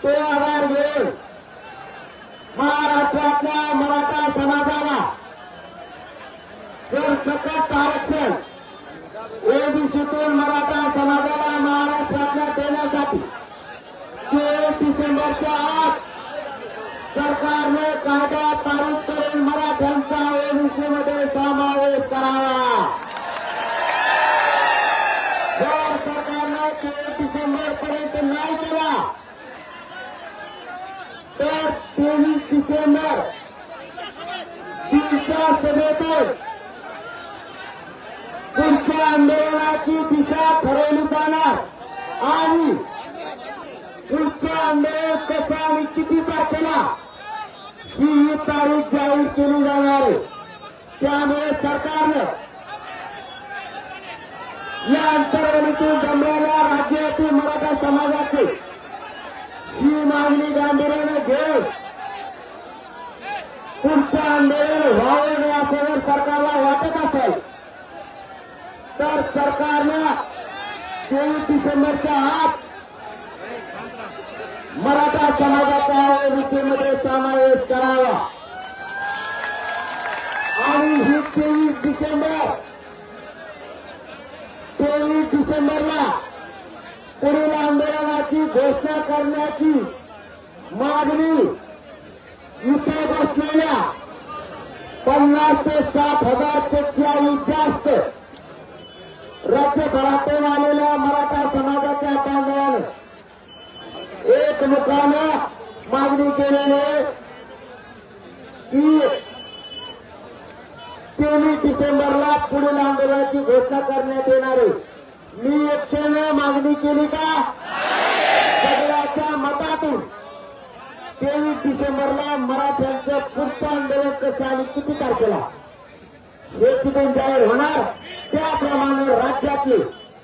तो आधार घेऊन महाराष्ट्रातल्या मराठा समाजाला सरसकट आरक्षण ओबीसीतून मराठा समाजाला महाराष्ट्रातल्या देण्यासाठी 24 डिसेंबरच्या आत सरकारने कायदा पारित करून मराठ्यांचा ओबीसीमध्ये समावेश करावा. जर सरकारने 24 डिसेंबर पर्यंत नाही केला तर 23 डिसेंबर पुढच्या सभेतून पुढच्या आंदोलनाची दिशा ठरवली जाणार आणि पुढचं आंदोलन कसं आणि किती तारखेला ही तारीख जाहीर केली जाणार आहे. त्यामुळे सरकारनं या अंतर्गतीतून जमलेल्या राज्यातील मराठा समाजाची ही मागणी गांभीर्याने घेऊन पुढचं आंदोलन व्हावं नाही असं जर सरकारला वाटत असेल तर सरकारनं 24 डिसेंबरच्या आत मराठा समाजाचा ओबीसीमध्ये समावेश करावा आणि ही 23 डिसेंबरला पुढील आंदोलनाची घोषणा करण्याची मागणी इथे बसलेल्या 50 ते 60,000 पेक्षाही जास्त राज्यभरातून आलेल्या मराठा समाजाच्या बांधवाने एकमुखानं मागणी केलेली आहे की 23 डिसेंबरला पुढील आंदोलनाची घोषणा करण्यात येणार आहे. मी एकट्यानं मागणी केली का? सगळ्याच्या मतातून 23 डिसेंबरला मराठ्यांचं पुढचं आंदोलन कसं आणि किती तारखेला हे तिथून जाहीर होणार, त्याप्रमाणे राज्यातले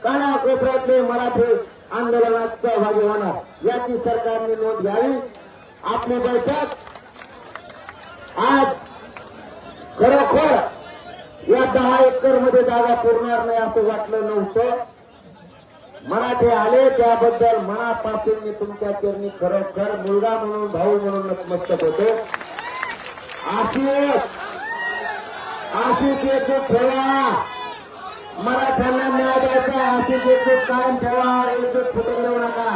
कानाकोपऱ्यातले मराठी आंदोलनात सहभागी होणार याची सरकारने नोंद घ्यावी. आपली बैठक आज खरोखर या 10 एकर मध्ये जागा पुरणार नाही असं वाटलं नव्हतं. मराठे आले त्याबद्दल मनापासून मी तुमच्या चरणी खरोखर मुलगा म्हणून भाऊ म्हणून नतमस्तक होतो. अशीच एकजूट ठेवा, मराठ्यांना न्याय द्यायचा अशीच एकजूट कायम ठेवा, एकजूट फुटून देऊ नका.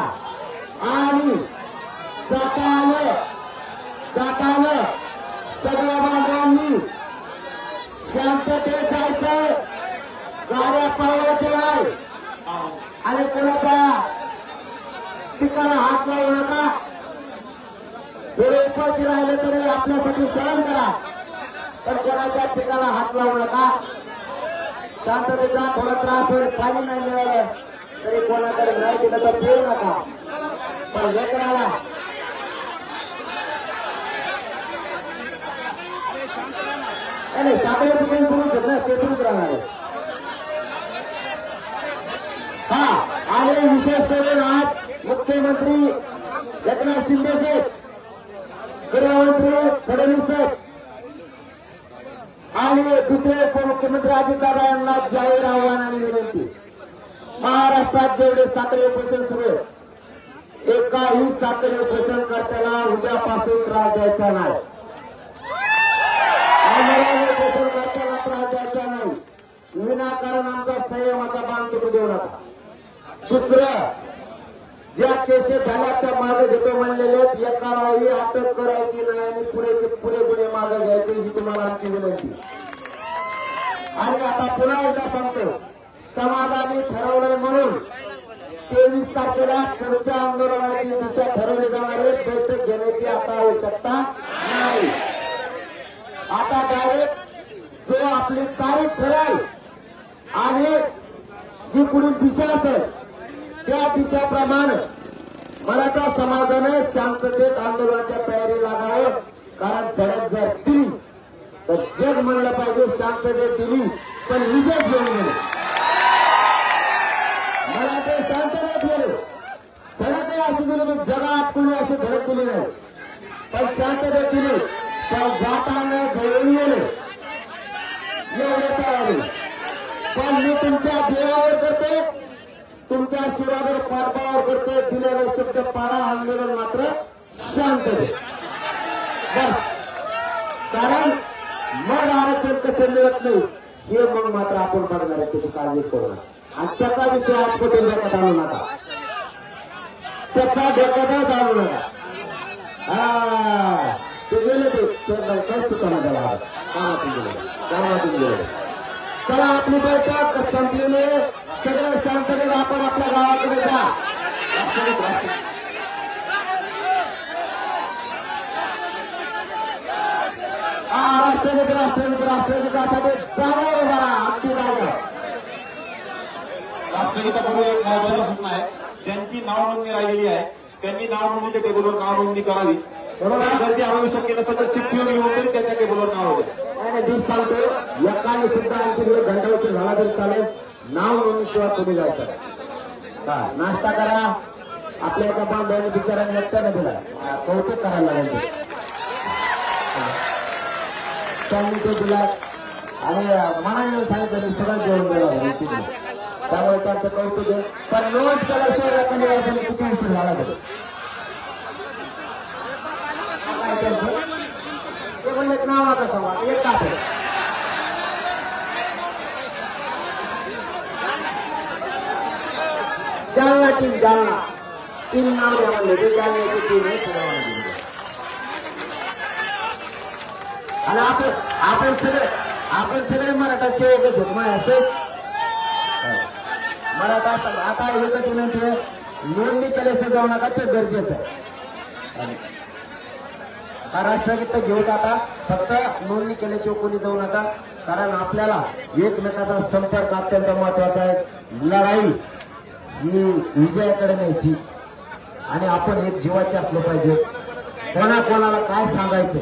आणि जाताना सगळ्या बांधवांनी शांततेत जायचं, गाड्या पळवायच्या नाही आणि कोणाच्या पिकाला हात लावू नका. थोडे उपाशी राहिले तरी आपल्यासाठी सहन करा, पण कोणाच्या पिकाला हात लावू नका. शांततेचा थोडा त्रास होईल, पाणी नाही मिळालं तरी कोणाकडे नाही दिलं तर फिरू नका. पण लेकराला नाही साखळी कुठे सुरूच आहेत ना, ते सुरूच राहणार आहे. हा आणि विशेष करून आज मुख्यमंत्री एकनाथ शिंदे साहेब, गृहमंत्री फडणवीस साहेब आणि दुसरे उपमुख्यमंत्री अजितदादा यांना जाहीर आव्हान आणि विनंती. महाराष्ट्रात जेवढे साखळी उपोषण सुरू आहे, एकाही साखळी उपोषण करताना उद्यापासून त्रास द्यायचा नाही. आम्हाला उपोषण करताना त्रास द्यायचा नाही. विनाकारण आमचा संयमाचा बांध तुटू देऊ नका. दुसरं, ज्या केसेस झाल्या त्या मागे घेतो म्हणलेले एकालाही अटक करायची नाही आणि पुरेचे पुरे गुन्हे मागे घ्यायचे ही तुम्हाला आमची विनंती. आणि आता पुन्हा एकदा सांगतो, समाजाने ठरवलंय म्हणून 23 तारखेला पुढच्या आंदोलनाची दिशा ठरवली जाणार आहे. बैठक घेण्याची आता आवश्यकता नाही. आता डायरेक्ट जो आपली तारीख ठरेल आणि जी पुढील दिशा असेल त्या दिशाप्रमाणे मराठा समाजाने शांततेत आंदोलनाच्या तयारी लागावं. कारण धडक जर दिली तर जग म्हणलं पाहिजे शांततेत दिली पण विजय घेऊन गेले. मला ते शांततेत गेले, धडकही अशी दिली मी जगात कुणी अशी धडक दिली नाही, पण शांततेत दिली. पण जाताना घेऊन गेले एवढे तयारी. पण मी तुमच्या जीवावर करते, तुमच्या शिवावर पाठबळावर करते. दिलेला शब्द पाडा, आंदोलन मात्र शांत दे बस. कारण मग आरक्षण कसं मिळत नाही हे मग मात्र आपण बघणार आहे. त्याची काळजी करू नका. आणि त्याचा विषय आज कुठे डोक्यात आणू नका, त्याचा डोक्यातच आणू नका. हा ते गेले ते कौतुकानं त्याला कामातून गेले. चला आपली बैठक संपलेली, सगळं शांततेत आपण आपल्या गावाकडे जा. राष्ट्रगीतासाठी जागा बरा आमची जागा. राष्ट्रगीतापूर्वी एक महत्वाची सूचना आहे. ज्यांची नाव नोंदणी राहिलेली आहे त्यांनी नाव नोंदणीच्या टेबलवर नाव नोंदणी करावी. बरोबर, गर्दी आणू शक्य नसतं तर चिठ्ठीवर येऊन तरी त्या टेबलवर नाव द्या. आणि मी सांगतो, एकाने सुद्धा आणखी एक घंटा उशीर झाला तरी चालेल, नाव नोंदणीशिवाय तुम्ही जायचं का. नाश्ता करा. आपल्या एका बांधवाने बिचाराने एकट्याने दिला, कौतुक करायला लागेल. त्यांनी तो दिला आणि मनाने सांगितलं सगळं जेवण दिलं. त्यामुळे त्यांचं कौतुक आहे. पण नोंद केल्याशिवाय एखाद्या यायचं किती उशीर झाला तरी ते म्हणले नाव नका सांगा, एक का जालना टीम, जालना टीम नाव द्या म्हणले. ते जालन्याची टीम आहे सगळ्यांना दिली. आणि आपण सगळे मराठा शेवटच होत मग असं मराठा. आता एकच विनंती आहे, नोंदणी केल्याशिवाय जाऊ नका, ते गरजेचं आहे. हा राष्ट्रगीत घेऊन आता फक्त नोंदणी केल्याशिवाय कोणी जाऊ नका. कारण आपल्याला एकमेकाचा संपर्क अत्यंत महत्वाचा आहे. लढाई ही विजयाकडे न्यायची आणि आपण एक जीवाचे असलो पाहिजे. कोणाला काय सांगायचं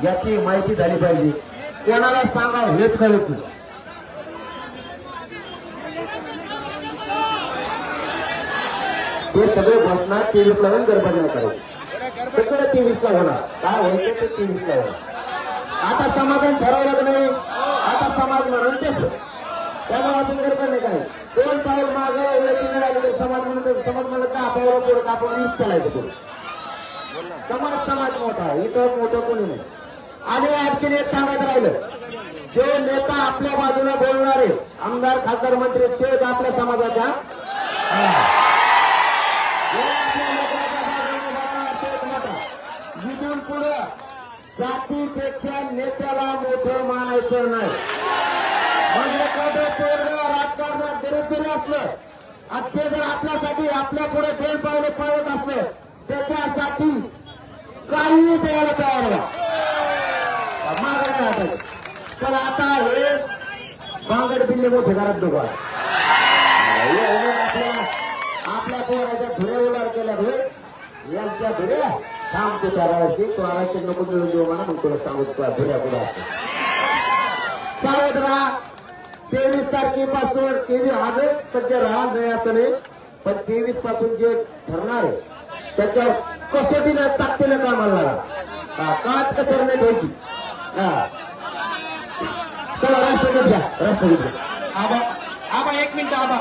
याची माहिती झाली पाहिजे. कोणाला सांगावं हेच कळत नाही. हे सगळे घोषणा 23 ला गडबड नाही करायची. सगळं 23 ला होणार. काय व्हायचं ते 23 ला होणार. आता समाधान ठरवलं नाही, आता समाज म्हणून तेच. त्यामुळे आपण गडबड नाही काय. 2 पाऊल मागं मिळालेले समाज म्हणून समाज म्हणलं का आपल्याला पुढे आपण वीज चालायचं पुढे. समाज मोठा आहे, इथं मोठं कोणी नाही. आणि आणखीन एक सांगायचं राहिलं, जे नेता आपल्या बाजूने बोलणारे आमदार खासदार मंत्री तेच आपल्या समाजाच्या इथून पुढे जातीपेक्षा नेत्याला मोठं मानायचं नाही. म्हणजे कधी पोरग राजकारणात गरीब जरी असलं आणि ते जर आपल्यासाठी आपल्या पुढे 2 पावले पळत असलं त्याच्यासाठी काहीही द्यायला तयार मागायला वाटायचं. पण आता हे बांगड बिल्ले मोठे घरात दोघा आपल्या पोराच्या धुळे उलार केल्या तुला धुऱ्या थांब तू त्या राहायची तू आरायचे नको मिळून देऊ मला मग तुला सांगू तुला धुऱ्या कुठं असते सावध राहा 23 तारखेपासून टीव्ही आजच सज्ज राहा नाही असं नाही पण 23 पासून जे ठरणार आहे त्याच्यावर कसोटीनं ताकदीनं कामाला लागा काट कसर नाही घ्यायची चला राष्ट्रगीत घ्या राष्ट्रगीत घ्या आबा आबा एक मिनिट आबा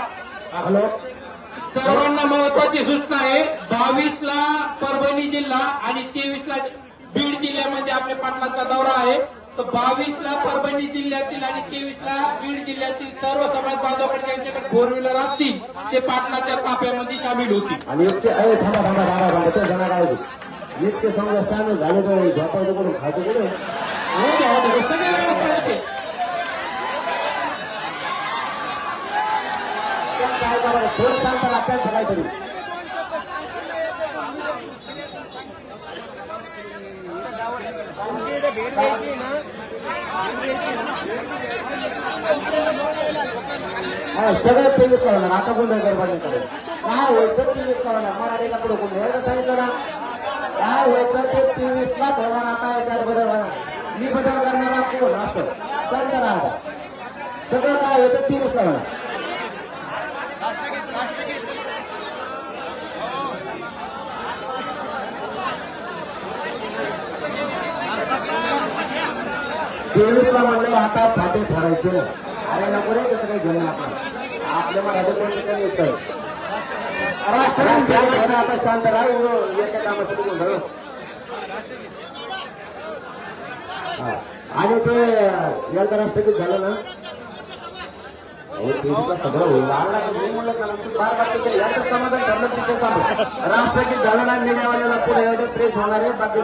हॅलो सर्वांना महत्वाची सूचना आहे 22 ला परभणी जिल्हा आणि 23 ला बीड जिल्ह्यामध्ये आपल्या पाटलांचा दौरा आहे तर 22 ला परभणी जिल्ह्यातील आणि 23 ला बीड जिल्ह्यातील सर्व समाज बांधवाकडे ज्यांच्याकडे 4 व्हीलर असतील ते पाटलाच्या ताफ्यामध्ये सामील होतील आणि इतके अरे थांबा थांबा थांबा थांबा ते जणा काय इतके समजा सामील झाले तर झोपायचं करून खायचं कुठे सगळे व्यवस्था होते काय करा थोडं सांगता लागतात काहीतरी सगळं 23 करणार आता कोण गरबाने करेल काय व्हायचं 23 करणार मराठीला पुढे कोण यायला सांगितलं ना काय व्हायचं ते 23 ला होणार आता याच्यावर बदल होणार मी बदल करणारा कोण असं सांगता ना आता सगळं काय होतं 23 ला होणार तेवीसला म्हणलं आता फाटे ठरायचे नाही अरे नको रे त्याचं काही घेणं आपण आपल्या मराठी कोणतं काही येतं आता शांत राहा एका कामासाठी गोंधळ आणि ते एकदा राष्ट्रगीत झालं ना तेवीसला सगळं होईल म्हणलं ना तू फार वाटतं याचं समाधान ठरलं तिच्या राष्ट्रगीत झालं ना मीडियावाल्याला पुढे एवढं प्रेस होणार आहे बाकी